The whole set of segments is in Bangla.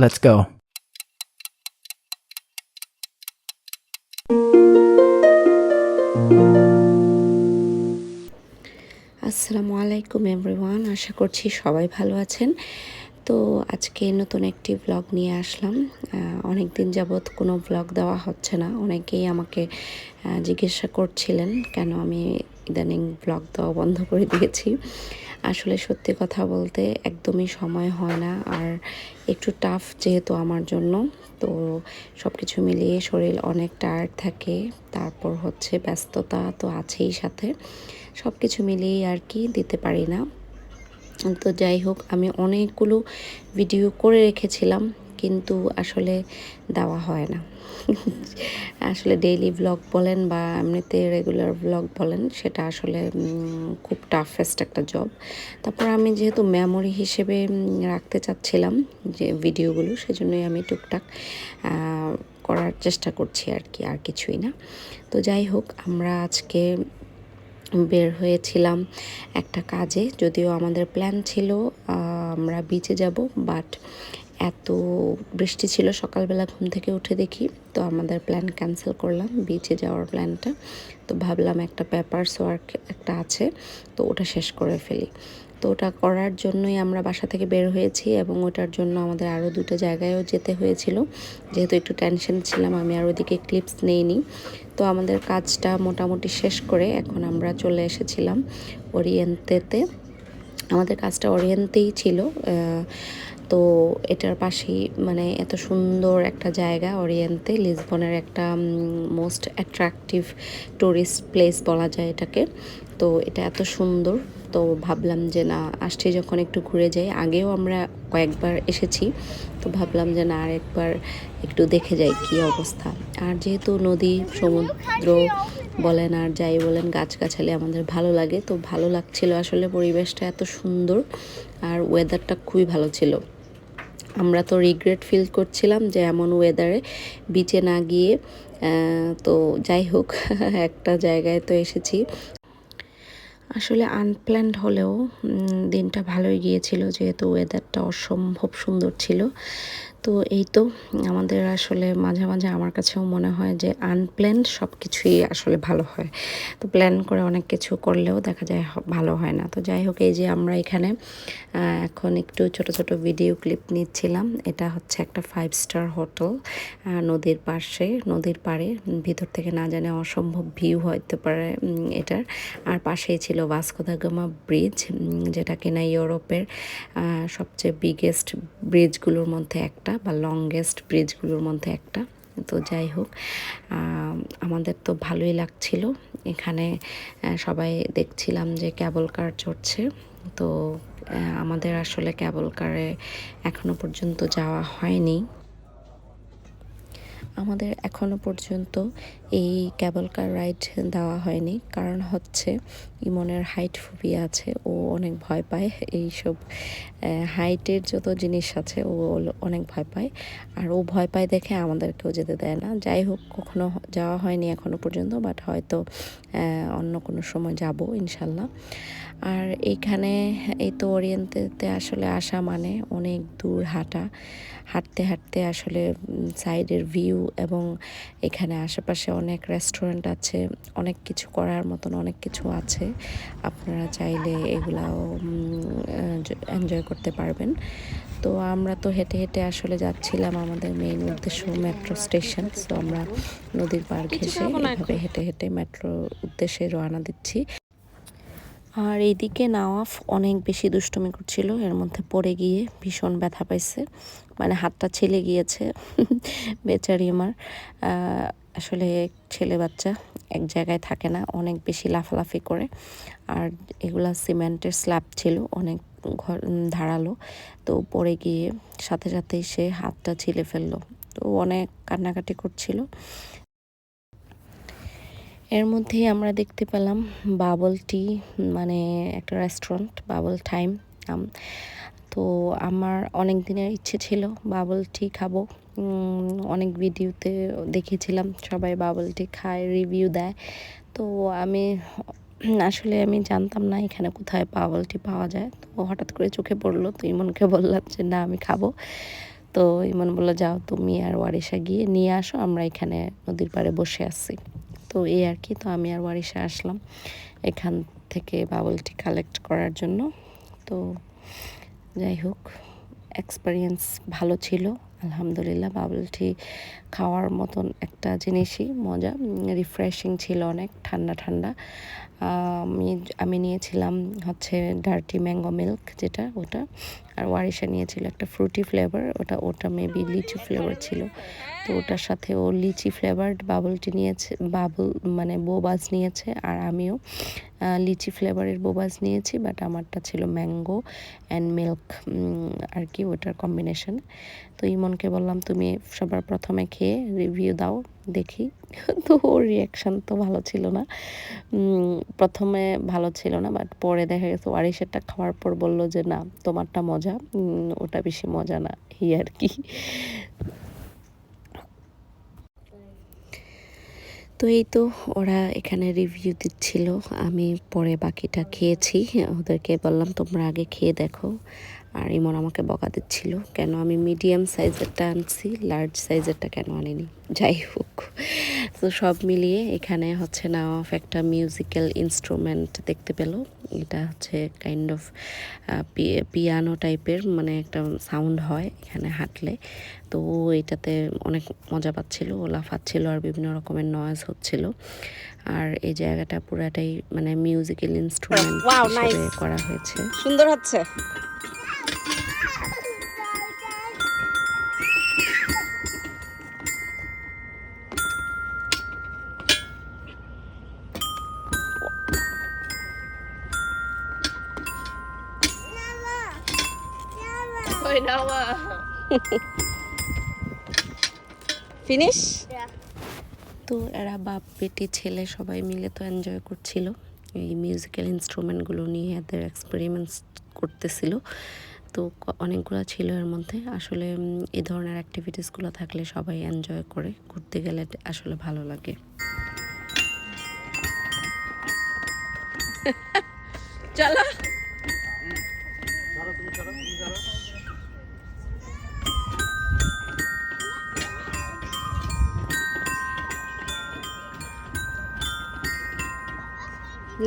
Let's go. আসসালামু আলাইকুম এভরিওয়ান, আশা করছি সবাই ভালো আছেন। তো আজকে নতুন একটি ব্লগ নিয়ে আসলাম। অনেক দিন যাবৎ কোনো ব্লগ দেওয়া হচ্ছে না। অনেকেই আমাকে জিজ্ঞাসা করছিলেন কেন আমি ইদানিং ব্লগ দেওয়া বন্ধ করে দিয়েছি। আসলে সত্যি কথা বলতে একদমই সময় হয় না, আর একটু টাফ যেহেতু আমার জন্য। তো সব কিছু মিলিয়ে শরীর অনেক টায়ার্ড থাকে, তারপর হচ্ছে ব্যস্ততা তো আছেই সাথে, সব কিছু মিলিয়েই আর কি দিতে পারি না। তো যাই হোক, আমি অনেকগুলো ভিডিও করে রেখেছিলাম, কিন্তু আসলে দেওয়া হয় না। আসলে ডেইলি ব্লগ বলেন বা এমনিতে রেগুলার ব্লগ বলেন, সেটা আসলে খুব টাফেস্ট একটা জব। তারপর আমি যেহেতু মেমোরি হিসেবে রাখতে চাচ্ছিলাম যে ভিডিওগুলো, সেজন্যই আমি টুকটাক করার চেষ্টা করছি আর কি, আর কিছুই না। তো যাই হোক, আমরা আজকে বের হয়েছিলাম একটা কাজে। যদিও আমাদের প্ল্যান ছিল আমরা বিচে যাব, বাট এত বৃষ্টি ছিল, সকালবেলা ঘুম থেকে উঠে দেখি, তো আমাদের প্ল্যান ক্যান্সেল করলাম বিচে যাওয়ার প্ল্যানটা। তো ভাবলাম একটা পেপারস ওয়ার্ক একটা আছে, তো ওটা শেষ করে ফেলি। তো ওটা করার জন্যই আমরা বাসা থেকে বের হয়েছি, এবং ওটার জন্য আমাদের আরও দুটো জায়গায়ও যেতে হয়েছিল। যেহেতু একটু টেনশন ছিলাম, আমি আর ওদিকে ক্লিপস নেইনি। তো আমাদের কাজটা মোটামুটি শেষ করে এখন আমরা চলে এসেছিলাম ওরিয়েন্তেতে। আমাদের কাজটা ওরিয়েন্তেই ছিল। তো এটার পাশেই মানে এত সুন্দর একটা জায়গা ওরিয়েন্তে, লিসবনের একটা মোস্ট অ্যাট্রাকটিভ টুরিস্ট প্লেস বলা যায় এটাকে। তো এটা এত সুন্দর, তো ভাবলাম যে না, আসছি যখন একটু ঘুরে যাই। আগেও আমরা কয়েকবার এসেছি, তো ভাবলাম যে না, আরেকবার একটু দেখে যাই কী অবস্থা। আর যেহেতু নদী সমুদ্র বলেন আর যাই বলেন, গাছগাছালি আমাদের ভালো লাগে, তো ভালো লাগছিল আসলে। পরিবেশটা এত সুন্দর আর ওয়েদারটা খুবই ভালো ছিল। আমরা তো রিগ্রেট ফিল করছিলাম যে এমন ওয়েদারে বিচে না গিয়ে। তো যাই হোক, একটা জায়গায় তো এসেছি। আসলে আনপ্ল্যান্ড হলেও দিনটা ভালোই গিয়েছিল, যেহেতু ওয়েদারটা অসম্ভব সুন্দর ছিল। তো এই তো, আমাদের আসলে মাঝে মাঝে আমার কাছেও মনে হয় যে আনপ্ল্যান্ড সব কিছুই আসলে ভালো হয়। তো প্ল্যান করে অনেক কিছু করলেও দেখা যায় ভালো হয় না। তো যাই হোক, এই যে আমরা এখানে এখন একটু ছোট ছোট ভিডিও ক্লিপ নিচ্ছিলাম। এটা হচ্ছে একটা 5 স্টার হোটেল, নদীর পাশে, নদীর পাড়ে। ভিতর থেকে না জানে অসম্ভব ভিউ হতে পারে এটার। আর পাশেই ছিল ভাস্কো দা গামা ব্রিজ, যেটা কিনা ইউরোপের সবচেয়ে বিগেস্ট ব্রিজগুলোর মধ্যে একটা, বা লংগেস্ট ব্রিজগুলোর মধ্যে একটা। তো যাই হোক, আমাদের তো ভালোই লাগছিল এখানে। সবাই দেখছিলাম যে ক্যাবল কার চড়ছে। তো আমাদের আসলে ক্যাবল কারে এখনো পর্যন্ত যাওয়া হয়নি। আমাদের এখনো পর্যন্ত এই ক্যাবল কার রাইড দেওয়া হয়নি, কারণ হচ্ছে ইমনের হাইট ফোবিয়া আছে, ও অনেক ভয় পায় এইসব হাইটের যত জিনিস আছে, ও অনেক ভয় পায়। আর ও ভয় পায় দেখে আমাদেরকেও যেতে দেয় না। যাই হোক, কখনো যাওয়া হয়নি এখনো পর্যন্ত, বাট হয়তো অন্য কোনো সময় যাব ইনশাল্লাহ। আর এইখানে এই তো ওরিয়েন্টেতে আসলে আসা মানে অনেক দূর হাঁটা, হাঁটতে হাঁটতে আসলে সাইডের ভিউ, এবং এখানে আশেপাশে অনেক রেস্টুরেন্ট আছে, অনেক কিছু করার মতন অনেক কিছু আছে। আপনারা চাইলে এগুলাও এনজয় করতে পারবেন। তো আমরা তো হেঁটে হেঁটে আসলে যাচ্ছিলাম আমাদের মেইন উদ্দেশ্য মেট্রো স্টেশন। সো আমরা নদীর পাড় ঘেঁষে এভাবে হেঁটে হেঁটে মেট্রো উদ্দেশ্যে রওনা দিচ্ছি। আর এইদিকে নওয়াফ অনেক বেশি দুষ্টুমি করছিল, এর মধ্যে পড়ে গিয়ে ভীষণ ব্যথা পাইছে, মানে হাতটা ছিলে গিয়েছে। বেচারি আমার, আসলে ছেলে বাচ্চা এক জায়গায় থাকে না, অনেক বেশি লাফালাফি করে। আর এগুলা সিমেন্টের স্ল্যাব ছিল, অনেক ধারালো। তো পড়ে গিয়ে সাথে সাথেই সে হাতটা ছিলে ফেললো। তো অনেক কান্নাকাটি করছিল। এর মধ্যেই আমরা দেখতে পেলাম বাবল টি, মানে একটা রেস্টুরেন্ট, বাবল টাইম। তো আমার অনেক দিনের ইচ্ছে ছিল বাবল টি খাবো। অনেক ভিডিওতে দেখেছিলাম সবাই বাবল টি খায়, রিভিউ দেয়। তো আমি জানতাম না এখানে কোথায় বাবল টি পাওয়া যায়। তো হঠাৎ করে চোখে পড়লো, তো ইমনকে বললাম যে না, আমি খাবো। তো ইমন বললো যাও তুমি আর ওয়ারিশা গিয়ে নিয়ে আসো, আমরা এখানে নদীর পাড়ে বসে আছি। তো এই আর কি, তো আমি আর ওয়ারিশা আসলাম এখান থেকে বাবল টি কালেক্ট করার জন্য। তো যাই হোক, এক্সপিরিয়েন্স ভালো ছিল আলহামদুলিল্লাহ। বাবল টি খাওয়ার মতন একটা জিনিসই মজা, রিফ্রেশিং ছিল, অনেক ঠান্ডা ঠান্ডা। আমি নিয়েছিলাম হচ্ছে ডার্টি ম্যাঙ্গো মিল্ক, যেটা ওটা, আর ওয়ারিশা নিয়েছিল একটা ফ্রুটি ফ্লেভার, ওটা মেবি লিচি ফ্লেভার ছিল। তো ওটার সাথে ও লিচি ফ্লেভারড বাবল টি নিয়েছে, মানে বোবাজ নিয়েছে, আর আমিও লিচি ফ্লেভারের বোবাজ নিয়েছি, বাট আমারটা ছিল ম্যাঙ্গো অ্যান্ড মিল্ক আর কি, ওটার কম্বিনেশন। তো ইমনকে বললাম তুমি সবার প্রথমে খেয়ে রিভিউ দাও দেখি। তো ওর রিয়াকশান তো ভালো ছিল না, প্রথমে ভালো ছিল না, বাট পরে দেখা গেছে ওয়ারিশেরটা খাওয়ার পর বলল যে না তোমারটা মজা, ওটা বেশি মজা না, এই আর কি। তো এই তো ওরা এখানে রিভিউ দিচ্ছিল, আমি পরে বাকিটা খেয়েছি। ওদেরকে বললাম তোমরা আগে খেয়ে দেখো, আর ইমন আমাকে বকা দিচ্ছিল কেন আমি মিডিয়াম সাইজেরটা আনছি, লার্জ সাইজেরটা কেন আনিনি। যাই হোক, তো সব মিলিয়ে এখানে হচ্ছে নাওয়াফ একটা মিউজিক্যাল ইনস্ট্রুমেন্ট দেখতে পেল। এটা হচ্ছে কাইন্ড অফ পিয়ানো টাইপের, মানে একটা সাউন্ড হয় এখানে হাঁটলে। তো ও এটাতে অনেক মজা পাচ্ছিল, ও লাফাচ্ছিল আর বিভিন্ন রকমের নয়েজ হচ্ছিল। আর এই জায়গাটা পুরাটাই মানে মিউজিক্যাল ইনস্ট্রুমেন্ট হিসেবে করা হয়েছে, সুন্দর হচ্ছে। ফিনিশ। তো এরা বাপ বেটি ছেলে সবাই মিলে তো এনজয় করছিল, এই মিউজিক্যাল ইনস্ট্রুমেন্টগুলো নিয়ে এদের এক্সপেরিমেন্টস করতেছিল। তো অনেকগুলো ছিল এর মধ্যে। আসলে এই ধরনের অ্যাক্টিভিটিসগুলো থাকলে সবাই এনজয় করে, ঘুরতে গেলে আসলে ভালো লাগে। চলো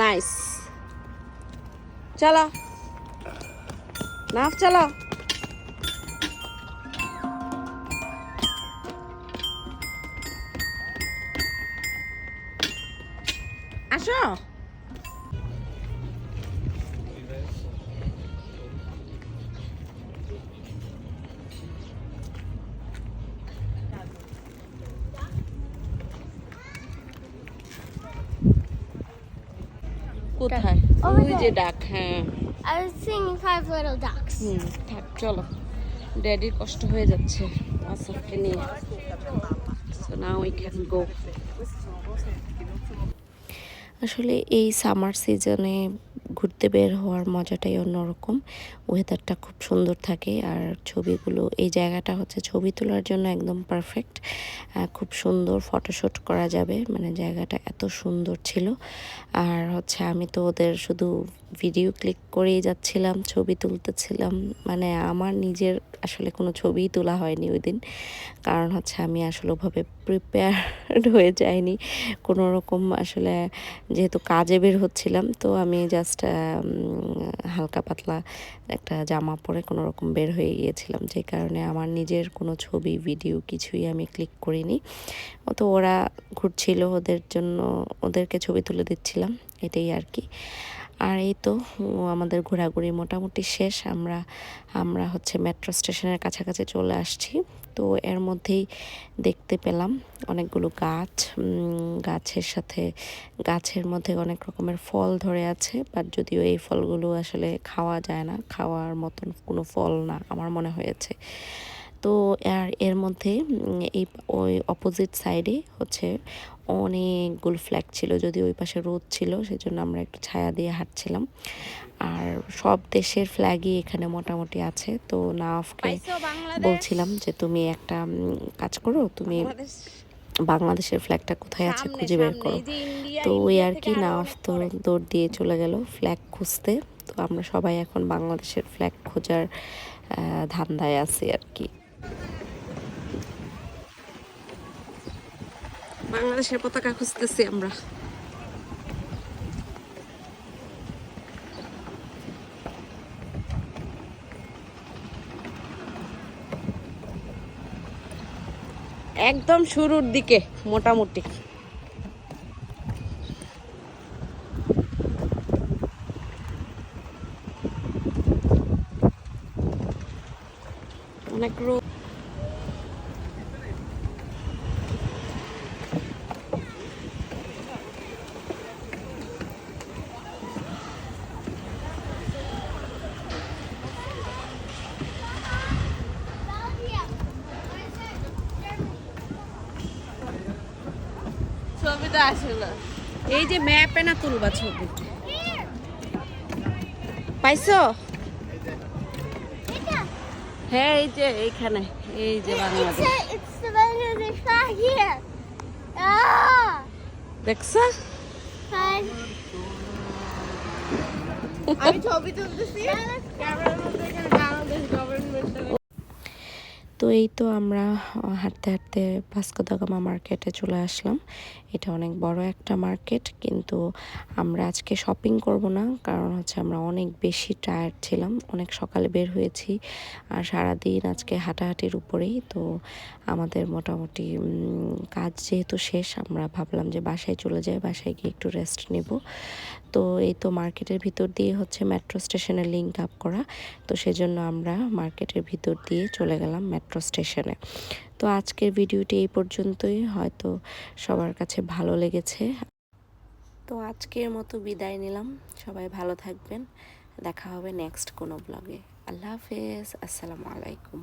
নাইস, চলো নাফ চলো। আসো, কোথায় ওই যে ডাক, হ্যাঁ I was seeing 5 little ducks. থাক চলো, ড্যাডির কষ্ট হয়ে যাচ্ছে আসফকে নিয়ে। So now we can go. আসলে এই সামার সিজনে ঘুরতে বের হওয়ার মজাটাই অন্যরকম, ওয়েদারটা খুব সুন্দর থাকে, আর ছবিগুলো, এই জায়গাটা হচ্ছে ছবি তোলার জন্য একদম পারফেক্ট, খুব সুন্দর ফটোশ্যুট করা যাবে, মানে জায়গাটা এত সুন্দর ছিল। আর হচ্ছে আমি তো ওদের শুধু ভিডিও ক্লিক করেই যাচ্ছিলাম, ছবি তুলতেছিলাম, মানে আমার নিজের আসলে কোনো ছবিই তোলা হয়নি ওই দিন, কারণ হচ্ছে আমি আসলে ওভাবে প্রিপেয়ার্ড হয়ে যাইনি কোনো রকম। আসলে যেহেতু কাজে বের হচ্ছিলাম, তো আমি জাস্ট হালকা পাতলা একটা জামা পরে কোনো রকম বের হয়ে গিয়েছিলাম, যে কারণে আমার নিজের কোনো ছবি ভিডিও কিছুই আমি ক্লিক করিনি। তো ওরা ঘুরছিল, ওদের জন্য ওদেরকে ছবি তুলে দিচ্ছিলাম, এটাই আর কি। আর এই তো আমাদের ঘোরাঘুরি মোটামুটি শেষ, আমরা হচ্ছে মেট্রো স্টেশনের কাছাকাছি চলে আসছি। তো এর মধ্যেই দেখতে পেলাম অনেকগুলো গাছ, গাছের মধ্যে অনেক রকমের ফল ধরে আছে, বাট যদিও এই ফলগুলো আসলে খাওয়া যায় না, খাওয়ার মতন কোনো ফল না আমার মনে হয়েছে। তো এর মধ্যে এই ওই অপোজিট সাইডে হচ্ছে অনেকগুলো ফ্ল্যাগ ছিল, যদি ওই পাশে রোদ ছিল সেজন্য আমরা একটু ছায়া দিয়ে হাঁটছিলাম। আর সব দেশের ফ্ল্যাগই এখানে মোটামুটি আছে। তো নাফকে বলছিলাম যে তুমি একটা কাজ করো, তুমি বাংলাদেশের ফ্ল্যাগটা কোথায় আছে খুঁজে বের করো। তো ওই আর কি, নাফ তো দৌড় দিয়ে চলে গেল ফ্ল্যাগ খুঁজতে। তো আমরা সবাই এখন বাংলাদেশের ফ্ল্যাগ খোঁজার ধান্দায় আছি আর কি। বাংলাদেশের পতাকা খুঁজতেছি আমরা। একদম শুরুর দিকে মোটামুটি। অনেক রোদ। ছবিটা আসলে এই যে ম্যাপে না তুলবা ছবি। পাইছো? হ্যাঁ এই যে এইখানে, এই যে Bangladesh. It's the Bangladesh flag here. Ah! দেখছো? Fine. আমি ছবি তুলতেছি ক্যামেরার মধ্যে এখানে বাংলাদেশ গভর্নমেন্ট। তো এই তো আমরা হাঁটতে হাঁটতে ভাস্কো দা গামা মার্কেটে চলে আসলাম। এটা অনেক বড় একটা মার্কেট, কিন্তু আমরা আজকে শপিং করব না, কারণ হচ্ছে আমরা অনেক বেশি টায়ার্ড ছিলাম, অনেক সকালে বের হয়েছি আর সারাদিন আজকে হাঁটাহাঁটির উপরেই। তো আমাদের মোটামুটি কাজ যেহেতু শেষ, আমরা ভাবলাম যে বাসায় চলে যাই, বাসায় গিয়ে একটু রেস্ট নেব। তো এই তো মার্কেটের ভিতর দিয়ে হচ্ছে মেট্রো স্টেশনের লিঙ্ক আপ করা, তো সেজন্য আমরা মার্কেটের ভিতর দিয়ে চলে গেলাম মেট্রো স্টেশনে। তো আজকের ভিডিওটি এই পর্যন্তই, হয়তো সবার কাছে ভালো লেগেছে। তো আজকের মতো বিদায় নিলাম, সবাই ভালো থাকবেন, দেখা হবে নেক্সট কোনো ব্লগে। আল্লাহ হাফেজ, আসসালামু আলাইকুম।